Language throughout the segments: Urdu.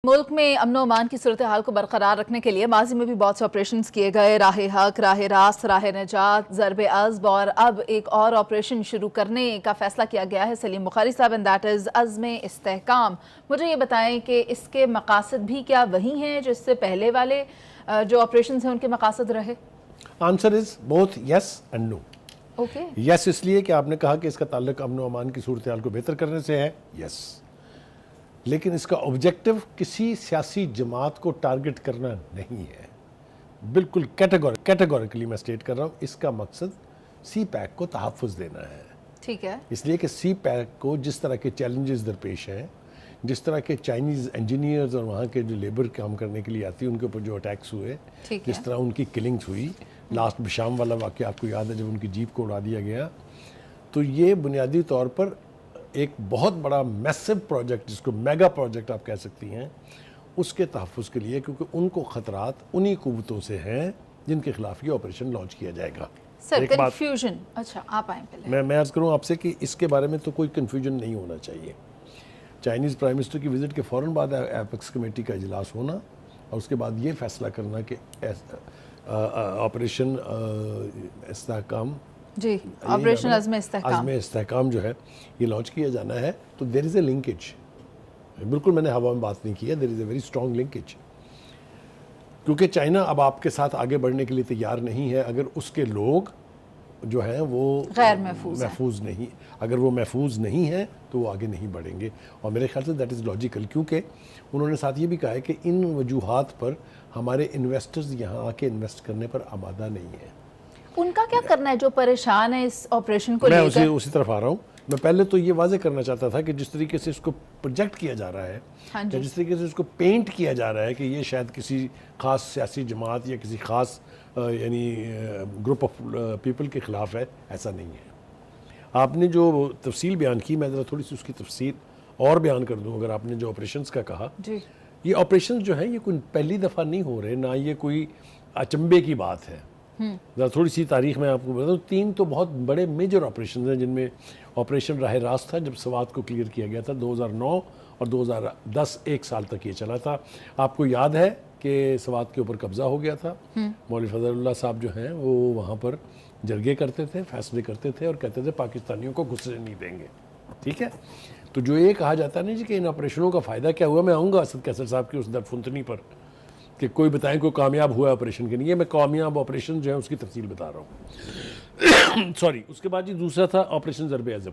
ملک میں امن و امان کی صورتحال کو برقرار رکھنے کے لیے ماضی میں بھی بہت سے آپریشنز کیے گئے، راہ حق، راہ راست، راہ نجات، ضرب عزم، اور اب ایک اور آپریشن شروع کرنے کا فیصلہ کیا گیا ہے سلیم بخاری صاحب، اینڈ دیٹ از عزم استحکام۔ مجھے یہ بتائیں کہ اس کے مقاصد بھی کیا وہی ہیں جو اس سے پہلے والے جو آپریشنز ہیں ان کے مقاصد رہے؟ Answer is both yes and no. Okay, yes اس لیے کہ آپ نے کہا کہ اس کا تعلق امن و امان کی صورتحال کو بہتر کرنے سے ہے، یس، لیکن اس کا آبجیکٹو کسی سیاسی جماعت کو ٹارگٹ کرنا نہیں ہے، بالکل کیٹیگوریکلی میں سٹیٹ کر رہا ہوں، اس کا مقصد سی پیک کو تحفظ دینا ہے۔ ٹھیک ہے، اس لیے کہ سی پیک کو جس طرح کے چیلنجز درپیش ہیں، جس طرح کے چائنیز انجینئرز اور وہاں کے جو لیبر کام کرنے کے لیے آتی ہے ان کے اوپر جو اٹیکس ہوئے، جس طرح ان کی کلنگز ہوئی، لاسٹ بشام والا واقعہ آپ کو یاد ہے جب ان کی جیپ کو اڑا دیا گیا، تو یہ بنیادی طور پر ایک بہت بڑا میسو پروجیکٹ، جس کو میگا پروجیکٹ آپ کہہ سکتی ہیں، اس کے تحفظ کے لیے، کیونکہ ان کو خطرات انہی قوتوں سے ہیں جن کے خلاف یہ آپریشن لانچ کیا جائے گا۔ سر کنفیوژن، اچھا آپ آئیں پہلے، میں عرض کروں آپ سے کہ اس کے بارے میں تو کوئی کنفیوژن نہیں ہونا چاہیے۔ چائنیز پرائم منسٹر کی وزٹ کے فوراً بعد ایپیکس کمیٹی کا اجلاس ہونا اور اس کے بعد یہ فیصلہ کرنا کہ آپریشن استحکام، جی آپریشن عزم استحکام جو ہے یہ لانچ کیا جانا ہے، تو دیر از اے لنکیج، بالکل میں نے ہوا میں بات نہیں کی ہے، دیر از اے ویری اسٹرانگ لنکیج، کیونکہ چائنا اب آپ کے ساتھ آگے بڑھنے کے لیے تیار نہیں ہے اگر اس کے لوگ جو ہیں وہ غیر محفوظ نہیں، اگر وہ محفوظ نہیں ہیں تو وہ آگے نہیں بڑھیں گے، اور میرے خیال سے دیٹ از لاجیکل، کیونکہ انہوں نے ساتھ یہ بھی کہا ہے کہ ان وجوہات پر ہمارے انویسٹرز یہاں آ کے انویسٹ کرنے پر آمادہ نہیں ہیں۔ ان کا کیا کرنا ہے جو پریشان ہے اس آپریشن کو لے کر؟ میں اسی طرف آ رہا ہوں۔ میں پہلے تو یہ واضح کرنا چاہتا تھا کہ جس طریقے سے اس کو پروجیکٹ کیا جا رہا ہے، یا جس طریقے سے اس کو پینٹ کیا جا رہا ہے کہ یہ شاید کسی خاص سیاسی جماعت یا کسی خاص یعنی گروپ آف پیپل کے خلاف ہے، ایسا نہیں ہے۔ آپ نے جو تفصیل بیان کی، میں ذرا تھوڑی سی اس کی تفصیل اور بیان کر دوں۔ اگر آپ نے جو آپریشنز کا کہا، یہ آپریشنز جو ہیں یہ کوئی پہلی دفعہ نہیں ہو رہے، نہ یہ کوئی اچنبے کی بات ہے۔ ذرا تھوڑی سی تاریخ میں آپ کو بتا دوں، 3 تو بہت بڑے میجر آپریشنز ہیں، جن میں آپریشن راہ راست تھا جب سوات کو کلیئر کیا گیا تھا 2009 اور 2010، 1 سال تک یہ چلا تھا۔ آپ کو یاد ہے کہ سوات کے اوپر قبضہ ہو گیا تھا، مولوی فضل اللہ صاحب جو ہیں وہ وہاں پر جرگے کرتے تھے، فیصلے کرتے تھے اور کہتے تھے پاکستانیوں کو گھسنے نہیں دیں گے، ٹھیک ہے؟ تو جو یہ کہا جاتا ہے نا جی کہ ان آپریشنوں کا فائدہ کیا ہوا، میں آؤں گا اسد کیسر صاحب کی اس درفنتنی پر کہ کوئی بتائیں کوئی کامیاب ہوا آپریشن کے لیے، میں کامیاب آپریشن جو ہے اس کی تفصیل بتا رہا ہوں۔ سوری، اس کے بعد جی دوسرا تھا آپریشن ضرب عزم،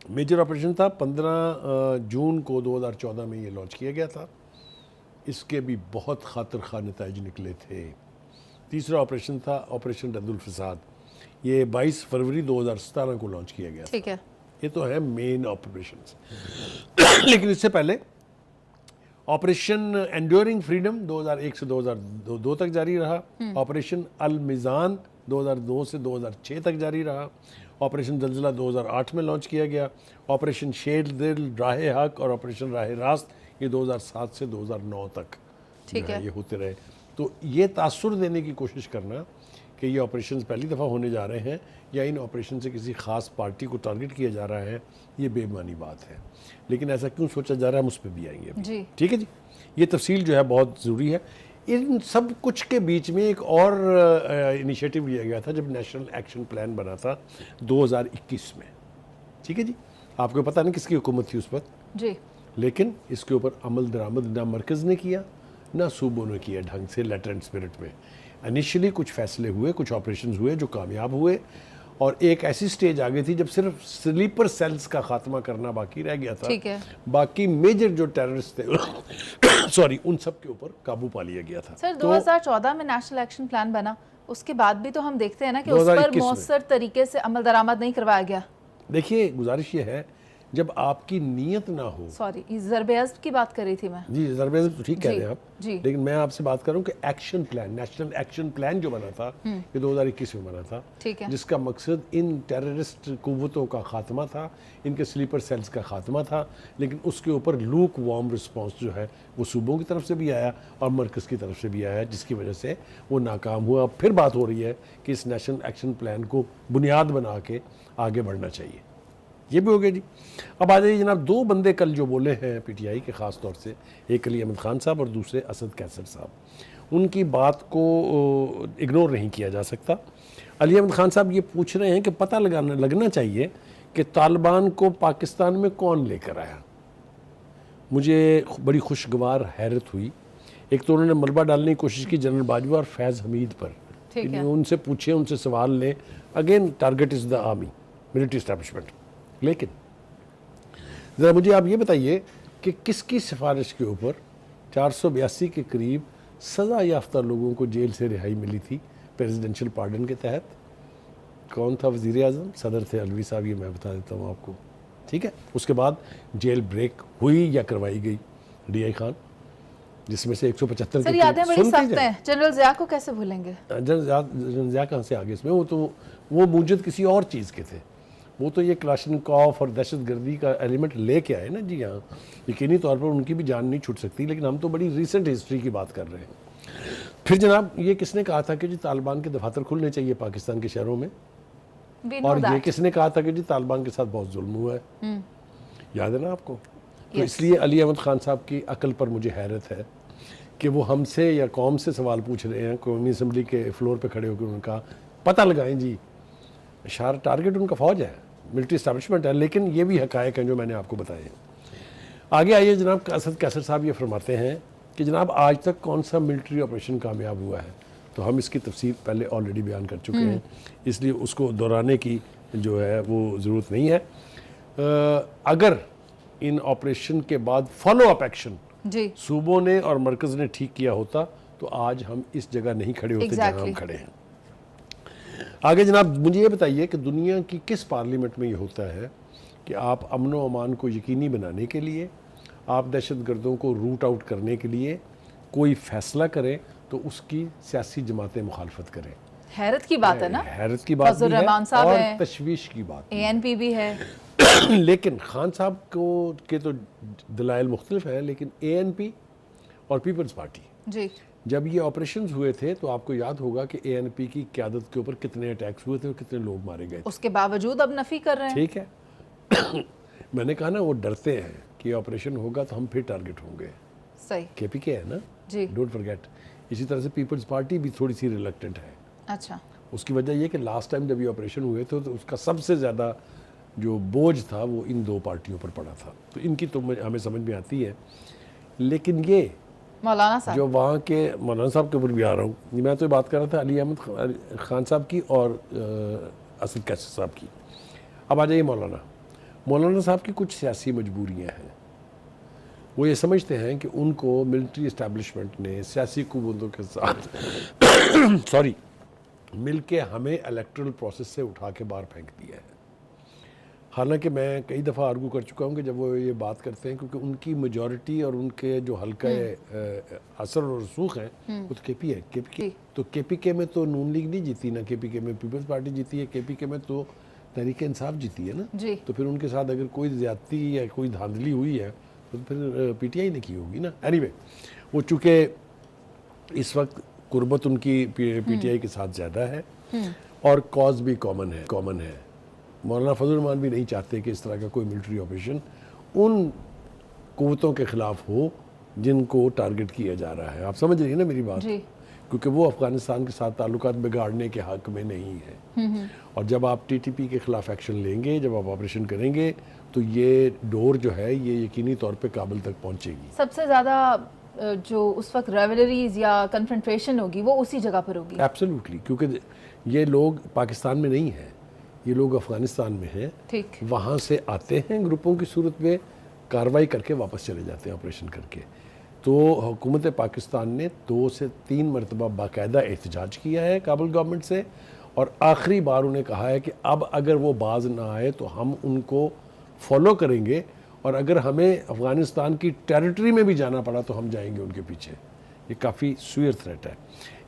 میجر آپریشن تھا، 15 جون کو 2014 میں یہ لانچ کیا گیا تھا، اس کے بھی بہت خاطر خواہ نتائج نکلے تھے۔ تیسرا آپریشن تھا آپریشن رد الفساد، یہ 22 فروری 2017 کو لانچ کیا گیا تھا۔ ٹھیک ہے، یہ تو ہے مین آپریشنز۔ لیکن اس سے پہلے آپریشن انڈیورنگ فریڈم 2001 سے 2002 تک جاری رہا، آپریشن المیزان 2002 سے 2006 تک جاری رہا، آپریشن زلزلہ 2008 میں لانچ کیا گیا، آپریشن شیر دل، راہ حق اور آپریشن راہ راست یہ 2007 سے 2009 تک یہ ہوتے رہے۔ تو یہ تاثر دینے کی کوشش کرنا کہ یہ آپریشنز پہلی دفعہ ہونے جا رہے ہیں یا ان آپریشن سے کسی خاص پارٹی کو ٹارگٹ کیا جا رہا ہے، یہ بے معنی بات ہے، لیکن ایسا کیوں سوچا جا رہا ہے ہم اس پہ بھی آئیں گے۔ ٹھیک ہے جی، یہ تفصیل جو ہے بہت ضروری ہے۔ ان سب کچھ کے بیچ میں ایک اور انیشیٹو لیا گیا تھا جب نیشنل ایکشن پلان بنا تھا 2021 میں، ٹھیک ہے جی، آپ کو پتہ نہیں کس کی حکومت تھی اس وقت جی، لیکن اس کے اوپر عمل درآمد نہ مرکز نے کیا نہ صوبوں نے کیا ڈھنگ سے، لیٹر اینڈ اسپرٹ میں۔ انیشلی کچھ فیصلے ہوئے، کچھ آپریشنز ہوئے جو کامیاب ہوئے، اور ایک ایسی سٹیج آ گئی تھی جب صرف سلیپر سیلز کا خاتمہ کرنا باقی رہ گیا تھا، باقی میجر جو ٹیررسٹ تھے ان سب کے اوپر قابو پا لیا گیا تھا۔ سر 2014 میں نیشنل ایکشن پلان بنا، اس کے بعد بھی تو ہم دیکھتے ہیں نا کہ اس پر مؤثر طریقے سے عمل درآمد نہیں کروایا گیا۔ دیکھیے گزارش یہ ہے جب آپ کی نیت نہ ہو، سوری ضرب عزم کی بات کر رہی تھی میں، جی ضرب عزم تو ٹھیک کہہ رہے ہیں آپ، لیکن میں آپ سے بات کروں کہ action plan, national action plan جو بنا تھا یہ 2021 میں بنا تھا، جس کا مقصد ان ٹیررسٹ قوتوں کا خاتمہ تھا، ان کے سلیپر سیلز کا خاتمہ تھا، لیکن اس کے اوپر لوک وارم رسپانس جو ہے وہ صوبوں کی طرف سے بھی آیا اور مرکز کی طرف سے بھی آیا، جس کی وجہ سے وہ ناکام ہوا۔ پھر بات ہو رہی ہے کہ اس نیشنل ایکشن پلان کو بنیاد بنا کے آگے بڑھنا چاہیے۔ یہ بھی ہو گیا جی. اب آ جائیے جناب, 2 بندے کل جو بولے ہیں پی ٹی آئی کے خاص طور سے, ایک علی احمد خان صاحب اور دوسرے اسد کیسر صاحب, ان کی بات کو اگنور نہیں کیا جا سکتا. علی احمد خان صاحب یہ پوچھ رہے ہیں کہ پتہ لگنا چاہیے کہ طالبان کو پاکستان میں کون لے کر آیا. مجھے بڑی خوشگوار حیرت ہوئی. ایک تو انہوں نے ملبہ ڈالنے کی کوشش کی جنرل باجوہ اور فیض حمید پر, ان سے پوچھیں, ان سے سوال لیں. اگین ٹارگٹ از دا آرمی, ملٹری اسٹیبلشمنٹ. لیکن ذرا مجھے آپ یہ بتائیے کہ کس کی سفارش کے اوپر 482 کے قریب سزا یافتہ لوگوں کو جیل سے رہائی ملی تھی پریزیڈنشل پارڈن کے تحت؟ کون تھا وزیر اعظم؟ صدر تھے علوی صاحب, یہ میں بتا دیتا ہوں آپ کو, ٹھیک ہے. اس کے بعد جیل بریک ہوئی یا کروائی گئی ڈی آئی خان, جس میں سے 175 سر یادیں بڑی سخت ہیں. جنرل ضیاء کو کیسے بھولیں گے؟ جنرل ضیاء کہاں سے آگے اس میں, وہ موجد کسی اور چیز کے تھے. وہ تو یہ کلاشنکوف اور دہشت گردی کا ایلیمنٹ لے کے آئے نا جی یہاں. یقینی طور پر ان کی بھی جان نہیں چھوٹ سکتی, لیکن ہم تو بڑی ریسنٹ ہسٹری کی بات کر رہے ہیں. پھر جناب یہ کس نے کہا تھا کہ جی طالبان کے دفاتر کھلنے چاہیے پاکستان کے شہروں میں, اور یہ کس نے کہا تھا کہ جی طالبان کے ساتھ بہت ظلم ہوا ہے؟ یاد ہے نا آپ کو؟ تو اس لیے علی احمد خان صاحب کی عقل پر مجھے حیرت ہے کہ وہ ہم سے یا قوم سے سوال پوچھ رہے ہیں. قومی اسمبلی کے فلور پہ کھڑے ہو کے انہوں نے کہا پتہ لگائیں جی, ٹارگٹ ان کا فوج ہے, ملٹری اسٹیبلشمنٹ ہے. لیکن یہ بھی حقائق ہیں جو میں نے آپ کو بتائے ہیں. آگے آئیے جناب, اسد کیسر صاحب یہ فرماتے ہیں کہ جناب آج تک کون سا ملٹری آپریشن کامیاب ہوا ہے. تو ہم اس کی تفصیل پہلے آلریڈی بیان کر چکے ہیں, اس لیے اس کو دہرانے کی جو ہے وہ ضرورت نہیں ہے. اگر ان آپریشن کے بعد فالو اپ ایکشن صوبوں نے اور مرکز نے ٹھیک کیا ہوتا تو آج ہم اس جگہ نہیں کھڑے ہوتے جہاں ہم کھڑے ہیں. آگے جناب مجھے یہ بتائیے کہ دنیا کی کس پارلیمنٹ میں یہ ہوتا ہے کہ آپ امن و امان کو یقینی بنانے کے لیے, آپ دہشت گردوں کو روٹ آؤٹ کرنے کے لیے کوئی فیصلہ کریں تو اس کی سیاسی جماعتیں مخالفت کریں؟ حیرت کی بات ہے نا, حیرت کی بات بھی ہے اور تشویش کی بات, اے این پی بھی ہے. لیکن خان صاحب کو کے تو دلائل مختلف ہیں, لیکن اے این پی اور پیپلز پارٹی جی جب یہ آپریشنز ہوئے تھے تو آپ کو یاد ہوگا کہ اے این پی کی قیادت کے اوپر کتنے اٹیکس ہوئے تھے اور کتنے لوگ مارے گئے تھے. اس کے باوجود اب نفی کر رہے ہیں. ٹھیک ہے, میں نے کہا نا وہ ڈرتے ہیں کہ آپریشن ہوگا تو ہم پھر ٹارگٹ ہوں گے. صحیح, کے پی کے ہے نا جی, ڈونٹ فرگیٹ. اسی طرح سے پیپلز پارٹی بھی تھوڑی سی ریلیکٹنٹ ہے. اچھا, اس کی وجہ یہ کہ لاسٹ ٹائم جب یہ آپریشن ہوئے تھے تو اس کا سب سے زیادہ جو بوجھ تھا وہ ان 2 پارٹیوں پر پڑا تھا. تو ان کی تو ہمیں سمجھ میں آتی ہے. لیکن یہ مولانا صاحب جو وہاں کے مولانا صاحب کے اوپر بھی آ رہا ہوں, میں تو یہ بات کر رہا تھا علی احمد خان صاحب کی اور اسد کیسر صاحب کی. اب آ جائیے مولانا صاحب کی کچھ سیاسی مجبوریاں ہیں. وہ یہ سمجھتے ہیں کہ ان کو ملٹری اسٹیبلشمنٹ نے سیاسی قوتوں کے ساتھ مل کے ہمیں الیکٹرل پروسیس سے اٹھا کے باہر پھینک دیا ہے. حالانکہ میں کئی دفعہ آرگو کر چکا ہوں کہ جب وہ یہ بات کرتے ہیں کیونکہ ان کی میجورٹی اور ان کے جو حلقہ اثر اور رسوخ ہیں وہ تو کے پی ہے. تو کے پی کے میں تو نون لیگ نہیں جیتی, نہ کے پی کے میں پیپلز پارٹی جیتی ہے, کے پی کے میں تو تحریک انصاف جیتی ہے نا. تو پھر ان کے ساتھ اگر کوئی زیادتی یا کوئی دھاندلی ہوئی ہے تو پھر پی ٹی آئی نے کی ہوگی نا. اینی وے, وہ چونکہ اس وقت قربت ان کی پی ٹی آئی کے ساتھ زیادہ ہے اور کاز بھی کامن ہے. مولانا فضل الرحمان بھی نہیں چاہتے کہ اس طرح کا کوئی ملٹری آپریشن ان قوتوں کے خلاف ہو جن کو ٹارگٹ کیا جا رہا ہے. آپ سمجھ رہی ہیں نا میری بات, کیونکہ وہ افغانستان کے ساتھ تعلقات بگاڑنے کے حق میں نہیں ہے. اور جب آپ ٹی ٹی پی کے خلاف ایکشن لیں گے, جب آپ آپریشن کریں گے تو یہ ڈور جو ہے یہ یقینی طور پہ کابل تک پہنچے گی. سب سے زیادہ جو اس وقت ریولریز یا کنفرنٹریشن ہوگی وہ اسی جگہ پر ہوگی. ایبسلیوٹلی, کیونکہ یہ لوگ پاکستان میں نہیں ہیں, یہ لوگ افغانستان میں ہیں. وہاں سے آتے ہیں گروپوں کی صورت میں, کارروائی کر کے واپس چلے جاتے ہیں آپریشن کر کے. تو حکومت پاکستان نے 2 سے 3 مرتبہ باقاعدہ احتجاج کیا ہے کابل گورنمنٹ سے, اور آخری بار انہیں کہا ہے کہ اب اگر وہ باز نہ آئے تو ہم ان کو فالو کریں گے, اور اگر ہمیں افغانستان کی ٹیریٹری میں بھی جانا پڑا تو ہم جائیں گے ان کے پیچھے. یہ کافی سوئر تھریٹ ہے.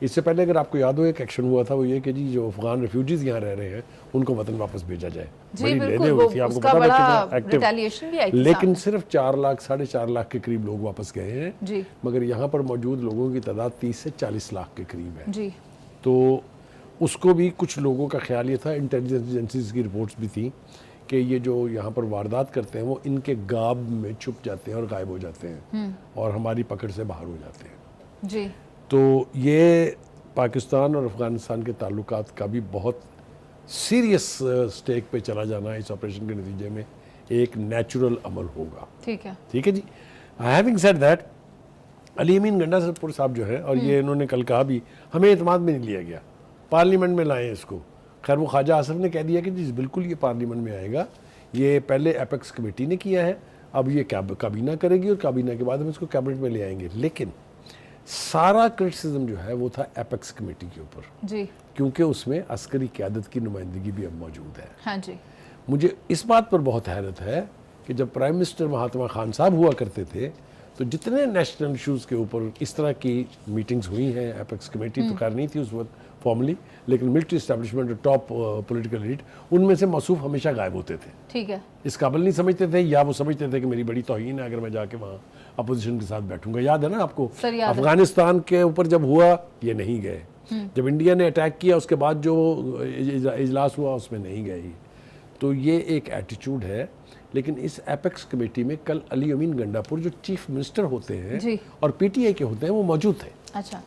اس سے پہلے اگر آپ کو یاد ہو ایک ایکشن ہوا تھا, وہ یہ کہ جی جو افغان ریفیوجیز یہاں رہ رہے ہیں ان کو وطن واپس بھیجا جائے. بڑی لینے ہوئی تھی, آپ کو پتا ہے کتنا ایکٹیو, لیکن صرف 4 لاکھ 4.5 لاکھ کے قریب لوگ واپس گئے ہیں, مگر یہاں پر موجود لوگوں کی تعداد 30 سے 40 لاکھ کے قریب ہے. تو اس کو بھی کچھ لوگوں کا خیال یہ تھا, انٹیلیجنس ایجنسیز کی رپورٹس بھی تھیں کہ یہ جو یہاں پر واردات کرتے ہیں وہ ان کے گاب میں چھپ جاتے ہیں اور غائب ہو جاتے ہیں اور ہماری پکڑ سے باہر ہو جاتے ہیں. جی تو یہ پاکستان اور افغانستان کے تعلقات کا بھی بہت سیریس سٹیک پہ چلا جانا اس آپریشن کے نتیجے میں ایک نیچرل عمل ہوگا. ٹھیک ہے جی. ہیونگ سیڈ دیٹ, علی امین گنڈا پور صاحب جو ہے, اور یہ انہوں نے کل کہا بھی, ہمیں اعتماد میں نہیں لیا گیا, پارلیمنٹ میں لائیں اس کو. خیر وہ خواجہ آصف نے کہہ دیا کہ جی بالکل یہ پارلیمنٹ میں آئے گا, یہ پہلے ایپیکس کمیٹی نے کیا ہے, اب یہ کابینہ کرے گی اور کابینہ کے بعد ہم اس کو کیبنٹ میں لے آئیں گے. لیکن سارا کرٹیسزم جو ہے وہ تھا ایپیکس کمیٹی کے اوپر, جی کیونکہ اس میں عسکری قیادت کی نمائندگی بھی اب موجود ہے. ہاں جی. مجھے اس بات پر بہت حیرت ہے کہ جب پرائم منسٹر مہاتما خان صاحب ہوا کرتے تھے تو جتنے نیشنل ایشوز کے اوپر اس طرح کی میٹنگز ہوئی ہیں, ایپیکس کمیٹی تو خیر نہیں تھی اس وقت فارملی, لیکن ملٹری اسٹیبلشمنٹ اور ٹاپ پولیٹیکل ایلیٹ ان میں سے موصوف ہمیشہ غائب ہوتے تھے. ٹھیک ہے. اس قابل نہیں سمجھتے تھے, یا وہ سمجھتے تھے کہ میری بڑی توہین ہے اگر میں جا کے وہاں اپوزیشن کے ساتھ بیٹھوں گا. یاد ہے نا آپ کو افغانستان کے اوپر جب ہوا یہ نہیں گئے, جب انڈیا نے اٹیک کیا اس کے بعد جو اجلاس ہوا اس میں نہیں گئے. تو یہ ایک ایٹیچیوڈ ہے. لیکن اس ایپیکس کمیٹی میں کل علی امین گنڈا پور جو چیف منسٹر ہوتے ہیں اور پی ٹی آئی کے ہوتے ہیں وہ موجود تھے. اچھا.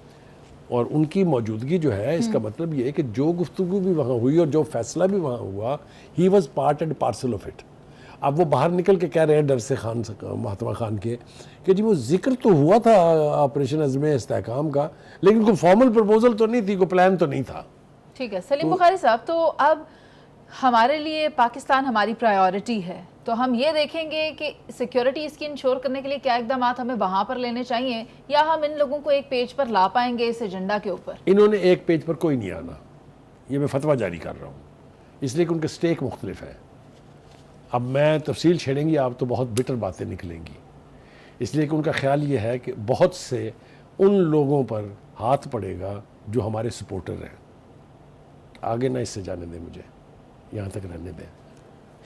اور ان کی موجودگی جو ہے اس کا مطلب یہ ہے کہ جو گفتگو بھی وہاں ہوئی اور جو فیصلہ بھی وہاں ہوا, he was part and parcel of it. اب وہ باہر نکل کے کہہ رہے ہیں ڈر سے مہاتما خان کے کہ جی وہ ذکر تو ہوا تھا آپریشن عزم استحکام کا, لیکن کوئی فارمل پرپوزل تو نہیں تھی, کوئی پلان تو نہیں تھا. ٹھیک ہے. سلیم بخاری صاحب, تو اب ہمارے لیے پاکستان ہماری پرائیورٹی ہے, تو ہم یہ دیکھیں گے کہ سیکیورٹی اس کی انشور کرنے کے لیے کیا اقدامات ہمیں وہاں پر لینے چاہیے, یا ہم ان لوگوں کو ایک پیج پر لا پائیں گے اس ایجنڈا کے اوپر؟ انہوں نے ایک پیج پر کوئی نہیں آنا, یہ میں فتویٰ جاری کر رہا ہوں, اس لیے کہ ان کے سٹیک مختلف ہے. اب میں تفصیل چھیڑیں گی آپ تو بہت بٹر باتیں نکلیں گی, اس لیے کہ ان کا خیال یہ ہے کہ بہت سے ان لوگوں پر ہاتھ پڑے گا جو ہمارے سپورٹر ہیں. آگے نہ اس سے جانے دیں, مجھے یہاں تک رہنے دیں.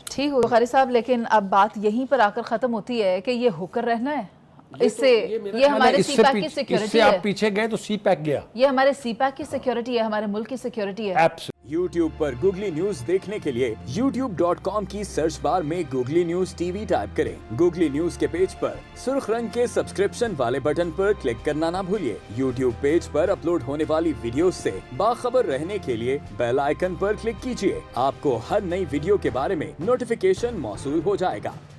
ٹھیک ہو بخاری صاحب, لیکن اب بات یہیں پر آ کر ختم ہوتی ہے کہ یہ ہو کر رہنا ہے. اس سے یہ ہمارے سی پیک کی سیکیورٹی ہے. آپ پیچھے گئے تو سی پیک گیا. یہ ہمارے سی پیک کی سیکیورٹی ہے, ہمارے ملک کی سیکیورٹی ہے. یوٹیوب پر گوگلی نیوز دیکھنے کے لیے youtube.com کی سرچ بار میں googly news T V type کریں. گوگلی نیوز کے پیج پر سرخ رنگ کے سبسکرپشن والے بٹن پر کلک کرنا نہ بھولیے. یوٹیوب پیج پر اپلوڈ ہونے والی ویڈیوز سے باخبر رہنے کے لیے بیل آئیکن پر کلک کیجیے. آپ کو ہر نئی ویڈیو کے بارے میں نوٹیفیکیشن موصول ہو جائے گا.